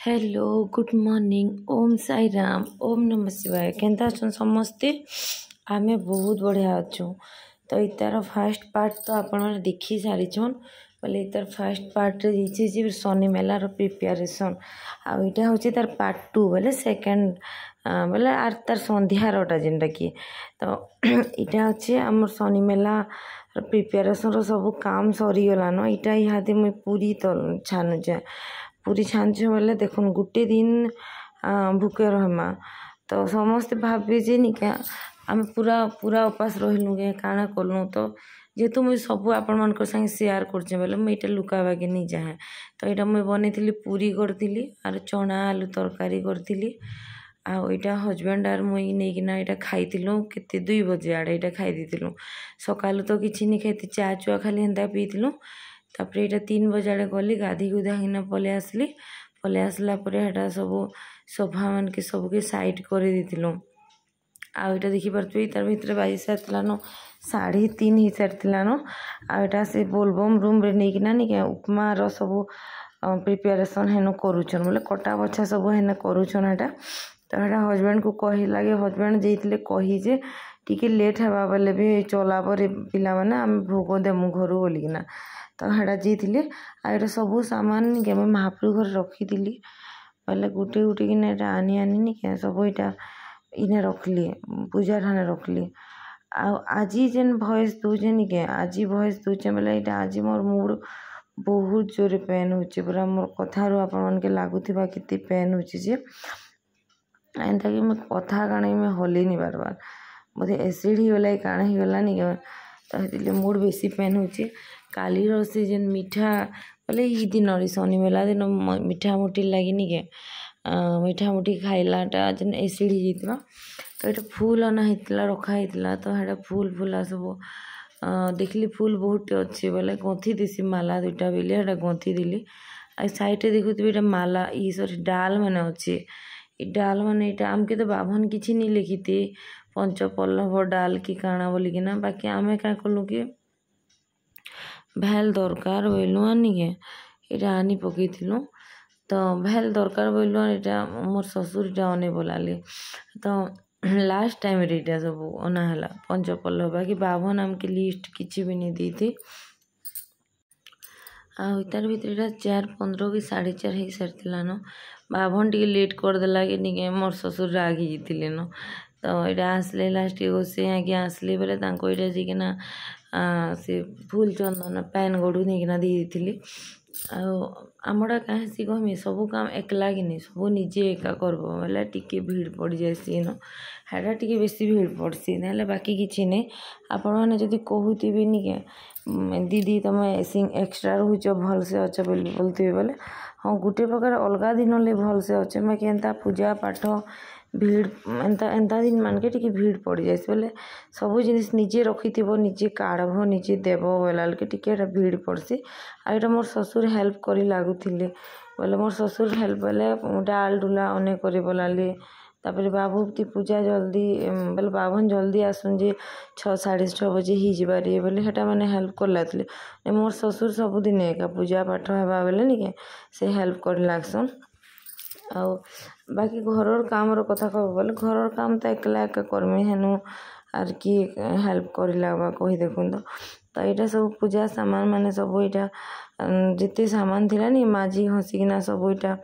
Hello good morning ओम साई राम ओम नमः शिवाय Kenta अछन समस्ते आमे बहुत बढ़िया अच्छु। तो इतार फास्ट पार्ट तो आपण मैंने देखी सारी छन बोले इतार फास्ट पार्ट रे शनि मेलार प्रिपेरेसन आईटा हूँ तार पार्ट 2 बोले सेकेंड बोले आर तार संध्यारटा जेनटा कि तो इटा अच्छे आम शनि मेला प्रिपेरेसन सब काम सरीगलान इटा इहादे मुई पूरी तो छानुचे पूरी छानुचे बोले देखुन गोटे दिन भूखे रहमा तो समस्ते भावे जे निका आम पूरा पूरा उपास रहीलु के काଣା कलु तो जेहेतु मुझे सब आपण मान संगे शेयर करछे बोले मुझे लुकावा के नहीं जाए तो यहाँ मुझे बनई पूरी करी आर चना आलू तरकारी करी आईटा हजबैंड आर मुई नहींकिना यहाँ खाई के 2 बजे आड़े यहाँ खाई देलु सकालू तो किसी नहीं खाई चा चुआ खाली हेन्ता पीलु तापर यहाँ 3 बजे आड़े गली गाधी गुधा कि पलि आसली पलि आसला सब सोफा मान के सबके साइड कर देलु आईटा देखिपे तार भितर बाजी सारी 3:30 हो सारी आईटा से बोलबम रूम रे नहीं किना नहीं उपमा रो सब प्रिपेरेसन हेन करुछन बोले कटा बछा सब हेन करुछन एटा तो यहाँ हजबैंड को कही लगे हजबैंड जाइए कही जे टिके लेट हवा बेले भी चला पर पिला माने आम भोग देमु घर बोलिकिना तो यहाँ जाइए आईटा सब सामान निके मैं महाप्रभु घर रखी बोले गुटे गुटे कि आनी आनी निके सब यहाँ इने रखली पूजा ठाने रखली आज जेन भॉइस दूचे निके आज भॉइस दूचे बोले यहाँ आज मोर मूड बहुत जोर पेन हो पूरा मोर कथार आपन के लगुवा के पेन हो एंता कि मैं कथा काण मैं हलिनी बार बार बोधे एसिड ही गला काण ही गला नहीं तो मूड बेसी पेन हो काली से जेन मीठा बोले ई दिन शनि मेला दिन मीठा मुठी लगी के मीठा मुठी खाइलाटा जेन एसिड ही जाइए तो ये फूल अना होता रखाई तो यहाँ फूल फूला सब देखली फूल बहुत अच्छे बोले गंथी देसी माला 2टा बेले यहाँ गंथी देली आ साइड देखुथि माला ई सरी डाल मैंने अच्छे डाल मैंने यहाँ आमके तो बाभन किसी नहीं लिखिते पंचपल्लव डाल कि काଣା बोलिकिना बाकी आमे क्या कलु कि भेल दरकार बोलु आनी के यहाँ आनी पकईलु तो भेल दरकार बोलु यहाँ मोर ससुर यहाँ अने बोलाली तो लास्ट टाइम यहाँ सब अनाहला पंचपल्लव बाकी बाभन आमके लिस्ट किसी भी नहीं दी थी तार भर 4:15 कि 4:30 हो सारी न बाभन टे लेट करदेला कि नहीं मोर ससुर रागी जीते न तो यहाँ आसले लास्ट गोसे आगे आसले बोले यहाँ जाकिना से फूल चंदन पैन गड़ू नहीं दी आमड़ा कहीं कहमी सब काम एकला कि नहीं सब निजे एका करब बोले टिके भीड़ पड़ जाए न हेटा टिके बेसी भीड़ पड़सी ना बाकी किसी नहीं आपण मैंने जदि कहूबी निके दीदी तुम एक्सट्रा रोच भल से अच्छे बोलते बोले हाँ गोटे प्रकार अलग दिन ले भल से अच्छे बाकी एंता पूजा पाठ भीड़ एंता दिन मान के भीड़ पड़ जाए बोले सब जिनिस निजे रखी निजे काढ़ब निजे देव बोला के टिके भीड़ पड़सी आ मोर ससुर हेल्प करी लगुले बोले मोर ससुर हेल्प बोले डाल डुला अने करे बोलाली तापर बाबू पूजा जल्दी बोले बाभन जल्दी आसन जे 6-6:30 बजे ही जबारे बोले हेटा मैंने हेल्प कर लाती मोर ससुर सबुदिन एका पूजा पाठ हवा बोले निके से हेल्प कर लागसन आ बाकी घर काम कथा कह बोले घर काम तो एकला एका कर्मी हेनु आर कि हेल्प कर लगवा कही देखुन तो यहाँ सब पूजा सामान माने सब यहाँ जिते सामान थिला नी माझी हसिकिना सब यहाँ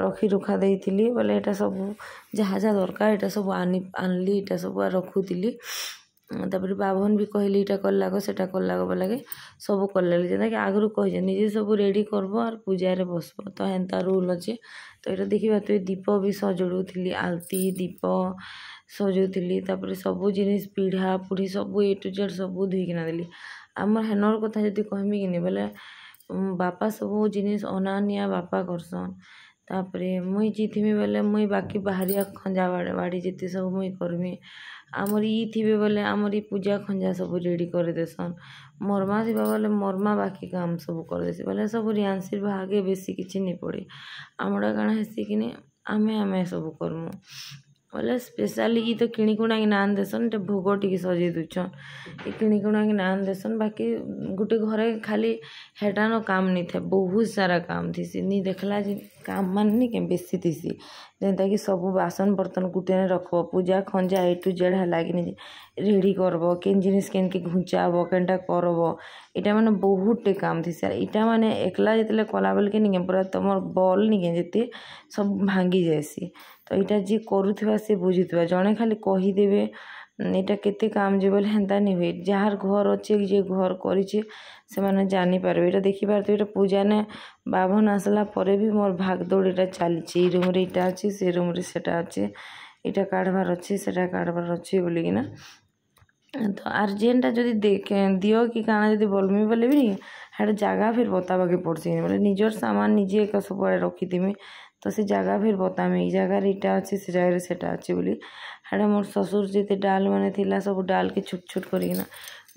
रखी रुखा देती बोले यहाँ सब जहाँ जहाँ दरकार यहाँ सब आनली यहाँ सब रखुली तापर बाभन भी कहली यहाँ कलाग से कलाग बोला सब कले जेनता कि आगु कही निजे सब रेडी करब और पूजा बसब तो हेन्ता रूल अच्छे तो यहाँ देखा तो दीप भी सजड़ूली आलती दीप सजौली तापर सब जिनिस पीढ़ा पुढ़ी सब A to Z सब धोईकिना देली आम हेनर कथा जब कहमी कि नहीं बोले बापा सब जिनिस अना निया बापा करसन तापरे मुई जीथमी बोले मुई बाकी बाहरिया खंजा बाड़ी जिते सब मुई करमी आमर ई थी बोले आमर ई पूजा खंजा सब रेडी कर देसन मरमा थी बोले मरमा बाकी काम सब कर देसी बोले सब रियांसी भागे बेसी किसी नहीं पड़े आमड़ा काଣା हेसी कि नहीं आमे आमे सब करमु बोले स्पेशली ई तो किणीकुणा कि नान देसन भोग टी सजे दूचन ये किणीकुणा कि नान देसन बाकी गोटे घरे खाली हेटानो काम नहीं थे बहुत सारा काम थी नहीं देखला काम मान नहीं के बेसी थीसी जेनता कि सब बासन बर्तन कुटे रखब पूजा खंजा ए टू जेड है कि रेडी करब केन जिनिस केन के घुंचाब केनटा करब इटा माने बहुत टे काम थी सर इटा माने एकला जितले कला बेल के नहीं पूरा तुम बल नहीं जिते सब भांगी जाएसी तो इटा जी करुवा से बुझुवा जड़े खाली कहीदेवे एटा केते काम जे बोले हेन्ता नहीं हुए जार घर अच्छे जे घर करिछे से माने जानी पारबे एटा देखि पारते एटा पूजा ने बाभन आसला परे भी मोर भाग दौड़ एटा चलीछि ए रूम रे एटा अछि से रूम रे सेटा अछि एटा काढबार अछि सेटा काढबार अछि बोली कि ना तो आर्जेंटा जदि देखे दियो कि काना जदि बोलमी बोले भी नहीं हेड जगह फिर बतावा के पड़सी बोले निजर सामान निजे एक सब रखी दिमी तो से जगह फिर बतामी ई जगह इटा अच्छे से जगह सेटा अच्छे बोली हेडा मोर ससुर जिते डाल माने थिला सब डाल के छुट छुट करिना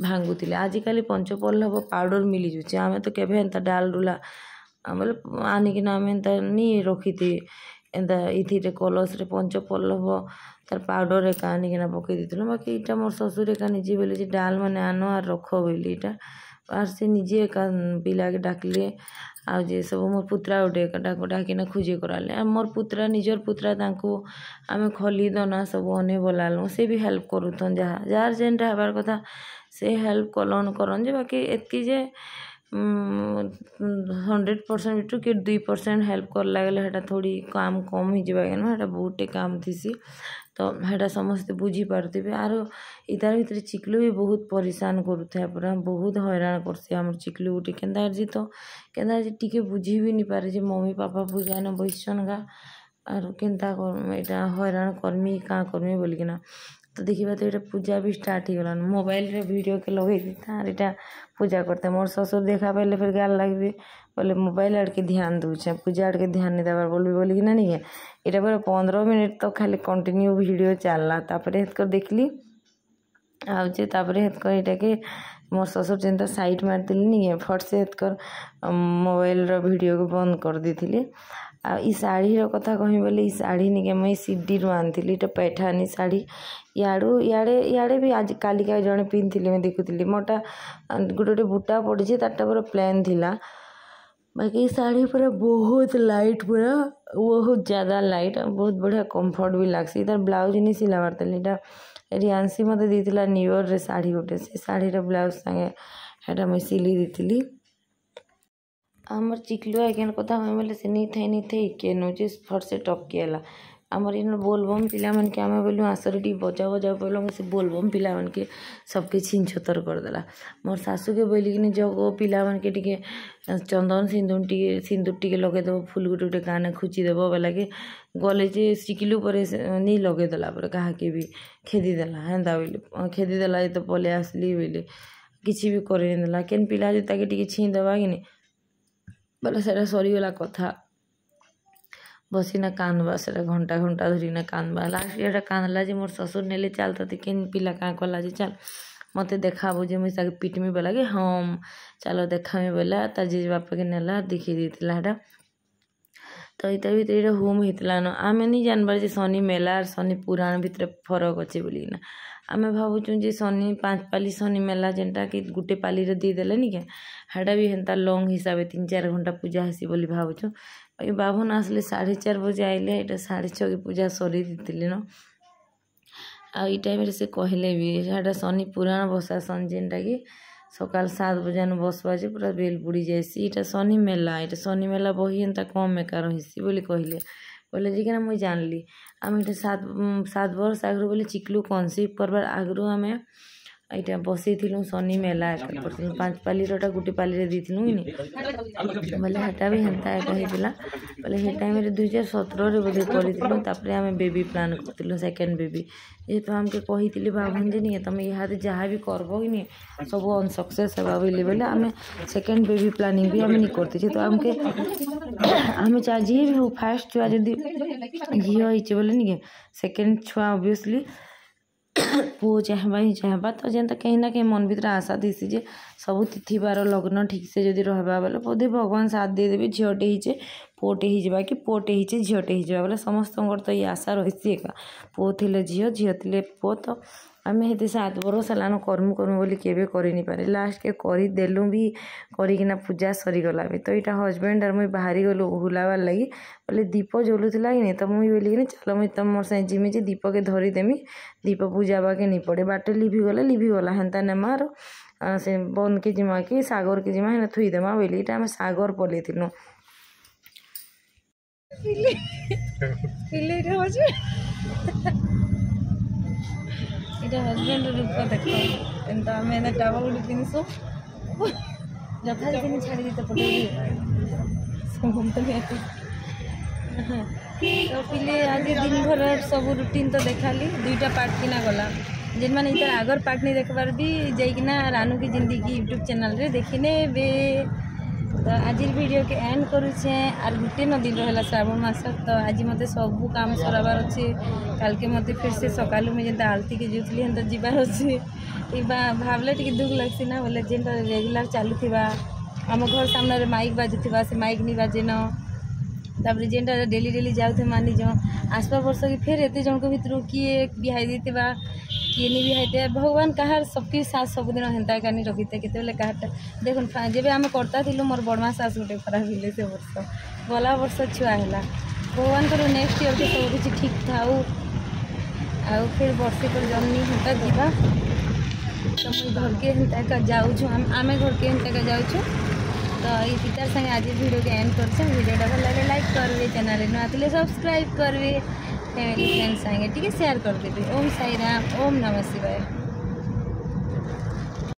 भांगुले आजिकल पंचपल्लव पाउडर मिली जाऊे आम तो केवे एंता डाल डुला बोले आनिकिना आम एंता नहीं रखी थी एंता इथि कलश रे पंचपल्लव तार पाउडर एक आनिकिना पकई देथिलु बाकी इटा मोर ससुर एका निजे बोले डाल माने आनो आर रख बोली इटा आर से निजे एका पिला के डाकले आ जे सब मोर पुत्रा उठे डाकिना खुजे कराले मोर पुत्रा निजर पुत्रा तांको आमे खली दना सब अने बोलालु से भी हेल्प करूथन जार जेनटा हेबार कथा से हेल्प कलन करन जे बाकी एतकी जे 100% टू कि 2% हेल्प कर लगले हेटा थोड़ी काम कम ही जाए ना हेटा बहुते काम थीसी तो हेटा समस्ते बुझी पारते आर इतार भीतर चिकलू भी बहुत परेशान करूथे पूरा बहुत हैरान करसी आम चिकलू गुटे केन्दा तो केन्दा टिके बुझी भी नहीं पारे जे मम्मी पापा पूजा न बैसन गा आर केन्ता एटा हैरान करमी क्या करमी बोलिकिना तो देखा तो ये पूजा भी स्टार्ट हो गलान मोबाइल रे वीडियो के लगे था यहाँ पूजा करते मोर ससुर देखा पाइले फिर गाल लगे बोले मोबाइल आड़ के ध्यान दूचे पूजा आड़ के ध्यान नहीं देवार बोली कि नहीं है यहाँ पूरा 15 मिनट तो खाली कंटिन्यू वीडियो चलला हेतकर देखली आउे हेतकर यहाँ के मोर ससुर जेनता साइड मारती नहीं है फट से हेतकर मोबाइल वीडियो को बंद कर दी आ ई शाढ़ी कथा कही बोले ई शाढ़ी नहीं मुझे सिडी रू आनी पैठानी शाढ़ी याड़ू इे भी आज कालिका जड़े पिंधि मैं देखुली मोटा गोटे गोटे बुटा पड़ी तारटा पूरा प्लेन थिला बाकी शाढ़ी पूरा बहुत लाइट पूरा बहुत ज़्यादा लाइट बहुत बढ़िया कंफर्ट भी लगसी तार ब्लाउज नहीं सिलाबार था रियांसी मत देला न्यू ईयर रे शाढ़ी गोटे से शाढ़ी ब्लाउज संगे हेटा मुझे सिली दी आमर चिकलुआ एकेन कथा हमें बोले से नहीं थे के नोचे फट से टपकेला आमर इन बोलबम पिला मन के आमे बोलू आसर टी बजा बजा बोलो से बोलबम पिला मन के सबके छीन छतर कर देला मोर सासू के बोली कि जगो पिला मन के टिके चंदन सिंदूर टिके लगे देव फूल गुटे गुटे काने खुची देव बोला कि गले जे चिकलू पर नहीं लगे देला पर कहा के भी खेदी देला हेन्ता बोली खेदी देला तो पले आसली बोले किसी भी कर देला केन पिला जो ताके टिके छीन देवा कि नहीं बोले से सरीगला कथा बसीना कांदबा से घंटा घंटा धरीना कांदबा लास्ट ये कांदला जे मोर ससुर नेले चलता केन पिला क्या कला जे चल मत देखा जे मुझे पिटमी बोला कि हम चलो देखा बोला तार जे बापा के नेला देखी देता तो इतना भीतर होम होता न आम नहीं जानबार जे शनि मेला और शनि पुराण भितर फरक अच्छे बोलिना आम भावुँ जे शनि 5 पाली शनि मेला जेनटा कि गोटे पाली रे देदेले नि के हेटा भी हेन्ता लंग हिसाब 3-4 घंटा पूजा हेसी बोली भावुँ बाकी बाभन आसले 4:30 बजे आइले ये 6:30 के पूजा सरी दी न आ टाइम से कहले भी हेटा शनि पुराण बसासन जेनटा कि सकाल 7 बजे बस बाजे पूरा बेल बुड़ी जाएसी इटा शनि मेला बही एंता कम एका रहीसी बोली कहले बोले जी कि मुझे जानली आम ये 7 वर्ष आगु बोले चिकलू कनसिप करबार आगु आम यहाँ बसई शनि मेला 5 पाली गोटे पाली देलु कि बोले हेटा भी हेन्ता होता बोले हे टाइम 2017 बोधे करूँ आम बेबी प्लान करूँ सेकेंड बेबी जेहेतु आमके कही बाबन जे नहीं तुम यहाँ जहाँ भी करब कि नहीं सब अनसक्सेस होगा बोले आम सेकेंड बेबी प्लानिंग भी आम नहीं करते तो आमके आम चाहे जी भी हो फास्ट छुआ जदि झील होइचे बोले नहीं सेकेंड छुआ ऑब्वियसली पुओ चाहबा ही चाहबा तो जेनता कहीं ना कहीं मन भीतर आशा थी जे सब तिथि बार लग्न ठीक से जदि रहबा बोले बोधे भगवान साथ दे देबे झीटे हिचे पुओटे हो कि पुओटे हो झीटे हो बोले समस्त तो ये आशा रही एका पुओ थे झील झील थे पुओ तो आम ये 7 बरस है कर्मु कर्मु बोली केवे करनी पारे लास्ट के करदेलु भी करना पूजा सरीगला भी तो यहाँ हजबैंड और मुई बाहरी गलु हुलाबार लगी बोले दीप जलूला कि नहीं तो मुई बोली कि चलो मुई तुम मोर साथ जिमी जे दीप के धरीदेमी दीप पूजा बाके नहीं पड़े बाटे लिभिगला हेन्ता नेमार से बंद के जिमा कि सागर के जिमा है थुईदेमा बोली यहाँ आम सागर पलैलु এটা হজবেন্ডর রূপ দেখো কিন্তু আমি এনে টাবা গুলি কিনছো যথারীতি ছাড়ি দিতে পড়ে তো পিলে আজ দিন ভর सब रूटीन तो देखाली 2टा पार्ट किना गला जेन माने इधर आगर पार्ट नहीं देखबार भी जाइकिना रानू की जिंदगी यूट्यूब चैनल रे देखिने बे तो आज वीडियो के एंड करुचे आर गोटे न दिन रहा श्रावण मास तो आज मत सब काम सराबार अच्छे काल के मत फिर से सकालू मुझे आलती के जुतली तो जीवार अच्छे भावले टी दुख लगसी ना बोले जेन रेगुलर चलुवा आम घर सामने माइक बाजुवा से माइक नहीं बाजेन तापर जेनटा डेली डेली जाऊे मानी जो आसपा वर्ष की फिर एत जन को भर किए बिहाई देते किए नहीं बिहाईते भगवान कहार सबकी सास सबुदिन हेन्ता कानी रखीते केते कहार देखो जब आम करता थी मोर बड़मा सास गोटे खराब हिले से वर्ष गला वर्ष छुआ है भगवान को नेक्स्ट ईयर के सब किसी ठीक थाऊ आउ फिर वर्षे पर जन्नी हेन्ता जीवा तो मुझे घर के हेन्ता जाऊँ आम घर के हेन्ता जाऊँ तो ये पितार संगे आज वीडियो के एंड कर वीडियोटा भल लगे लाइक करेंगे चैनल नुआ थे सब्सक्राइब करेंगे फैमिली फ्रेंड्स संगे टी शेयर करदेवी ओम साई राम ओम नमः शिवाय।